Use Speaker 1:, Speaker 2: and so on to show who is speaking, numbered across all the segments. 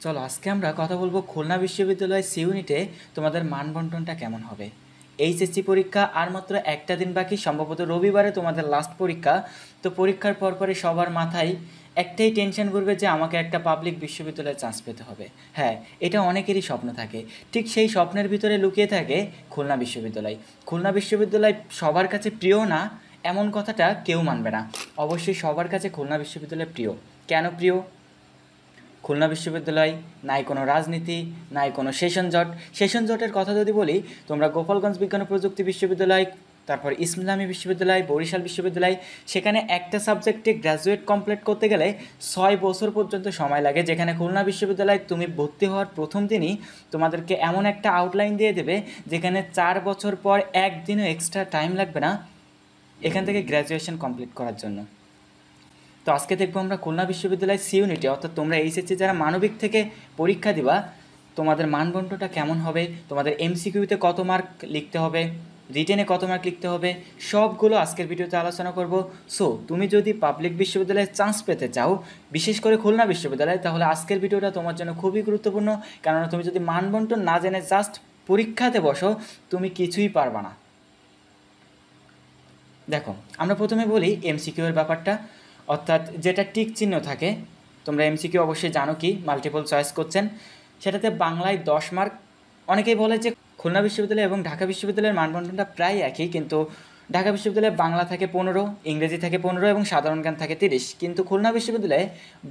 Speaker 1: চলো আজকে আমরা কথা বলবো খুলনা বিশ্ববিদ্যালয় সি ইউনিটে তোমাদের মানবন্টনটা কেমন হবে। এইচএসসি পরীক্ষা আর মাত্র একটা দিন বাকি, সম্ভবত রবিবারে তোমাদের লাস্ট পরীক্ষা। তো পরীক্ষার পরপরই সবার মাথায় একটাই টেনশন করবে যে আমাকে একটা পাবলিক বিশ্ববিদ্যালয়ে চান্স পেতে হবে। হ্যাঁ, এটা অনেকেরই স্বপ্ন থাকে। ঠিক সেই স্বপ্নের ভিতরে লুকিয়ে থাকে খুলনা বিশ্ববিদ্যালয়। খুলনা বিশ্ববিদ্যালয় সবার কাছে প্রিয় না এমন কথাটা কেউ মানবে না। অবশ্যই সবার কাছে খুলনা বিশ্ববিদ্যালয় প্রিয়। কেন প্রিয়? খুলনা বিশ্ববিদ্যালয় নাই কোনো রাজনীতি, নাই কোনো সেশন জটের কথা যদি বলি, তোমরা গোপালগঞ্জ বিজ্ঞান ও প্রযুক্তি বিশ্ববিদ্যালয়, তারপর ইসলামী বিশ্ববিদ্যালয়, বরিশাল বিশ্ববিদ্যালয়, সেখানে একটা সাবজেক্টে গ্র্যাজুয়েট কমপ্লিট করতে গেলে 6 বছর পর্যন্ত সময় লাগে। যেখানে খুলনা বিশ্ববিদ্যালয় তুমি ভর্তি হওয়ার প্রথম দিনই তোমাদেরকে এমন একটা আউটলাইন দিয়ে দেবে যেখানে 4 বছর পর একদিনও এক্সট্রা টাইম লাগবে না এখান থেকে গ্র্যাজুয়েশন কমপ্লিট করার জন্য। তো আজকে দেখবো আমরা খুলনা বিশ্ববিদ্যালয় সি ইউনিটে, অর্থাৎ তোমরা এইচএসসি যারা মানবিক থেকে পরীক্ষা দিবা, তোমাদের মানদণ্ডটা কেমন হবে, তোমাদের এমসিকিউতে কত মার্ক লিখতে হবে, রিটেনে কত মার্ক লিখতে হবে, সবগুলো আজকের ভিডিওতে আলোচনা করব। সো তুমি যদি পাবলিক বিশ্ববিদ্যালয়ে চান্স পেতে চাও, বিশেষ করে খুলনা বিশ্ববিদ্যালয়, তাহলে আজকের ভিডিওটা তোমার জন্য খুবই গুরুত্বপূর্ণ। কেননা তুমি যদি মানবন্টন না জেনে জাস্ট পরীক্ষাতে বসো, তুমি কিছুই পারবা না। দেখো, আমরা প্রথমে বলি এমসিকিউ এর ব্যাপারটা, অর্থাৎ যেটা টিক চিহ্ন থাকে। তোমরা এমসিকিউ অবশ্যই জানো কি, মাল্টিপল চয়েস কোশ্চেন। সেটাতে বাংলায় 10 মার্ক। অনেকেই বলে যে খুলনা বিশ্ববিদ্যালয় এবং ঢাকা বিশ্ববিদ্যালয়ের মানদণ্ডটা প্রায় একই, কিন্তু ঢাকা বিশ্ববিদ্যালয়ে বাংলা থাকে 15, ইংরেজি থাকে 15 এবং সাধারণ জ্ঞান থাকে 30। কিন্তু খুলনা বিশ্ববিদ্যালয়ে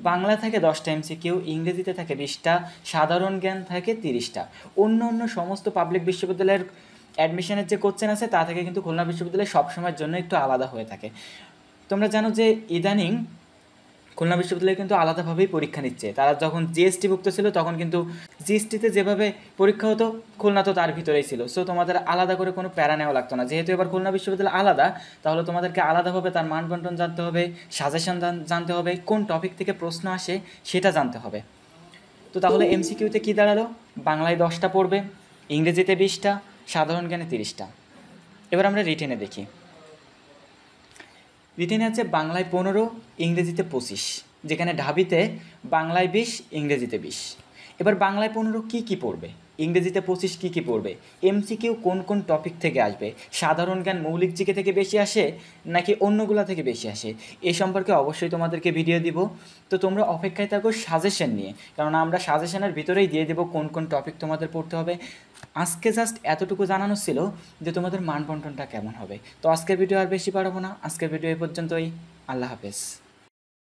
Speaker 1: বাংলা থাকে 10টা এমসিকিউ, ইংরেজিতে থাকে 20টা, সাধারণ জ্ঞান থাকে 30টা। অন্য সমস্ত পাবলিক বিশ্ববিদ্যালয়ের অ্যাডমিশনের যে কোশ্চেন আছে তা থেকে কিন্তু খুলনা বিশ্ববিদ্যালয় সবসময়ের জন্য একটু আলাদা হয়ে থাকে। তোমরা জানো যে ইদানিং খুলনা বিশ্ববিদ্যালয় কিন্তু আলাদাভাবেই পরীক্ষা নিচ্ছে। তারা যখন জিএসটিভুক্ত ছিল তখন কিন্তু জিএসটিতে যেভাবে পরীক্ষা হতো, খুলনা তো তার ভিতরেই ছিল। সো তোমাদের আলাদা করে কোনো প্যারা নেওয়া লাগতো না। যেহেতু এবার খুলনা বিশ্ববিদ্যালয় আলাদা, তাহলে তোমাদেরকে আলাদাভাবে তার মানবন্টন জানতে হবে, সাজেশন জানতে হবে, কোন টপিক থেকে প্রশ্ন আসে সেটা জানতে হবে। তো তাহলে এমসিকিউতে কী দাঁড়ালো? বাংলায় 10টা পড়বে, ইংরেজিতে 20টা, সাধারণ জ্ঞানে 30টা। এবার আমরা রিটেনে দেখি। রিটেনে আছে বাংলায় 15, ইংরেজিতে 25, যেখানে ঢাবিতে বাংলায় 20, ইংরেজিতে 20। এবার বাংলায় 15 কী পড়বে, ইংরেজিতে 25 কী পড়বে, এমসিকিউ কোন কোন টপিক থেকে আসবে, সাধারণ জ্ঞান মৌলিক জিকে থেকে বেশি আসে নাকি অন্যগুলা থেকে বেশি আসে, এ সম্পর্কে অবশ্যই তোমাদেরকে ভিডিও দিব। তো তোমরা অপেক্ষায় থাকো সাজেশন নিয়ে, কারণ আমরা সাজেশনের ভিতরেই দিয়ে দেবো কোন কোন টপিক তোমাদের পড়তে হবে। আজকে জাস্ট এতটুকু জানানো ছিল যে তোমাদের মানবন্টনটা কেমন হবে। তো আজকের ভিডিও আর বেশি বাড়াবো না, আজকের ভিডিও এ পর্যন্তই। আল্লাহ হাফেজ।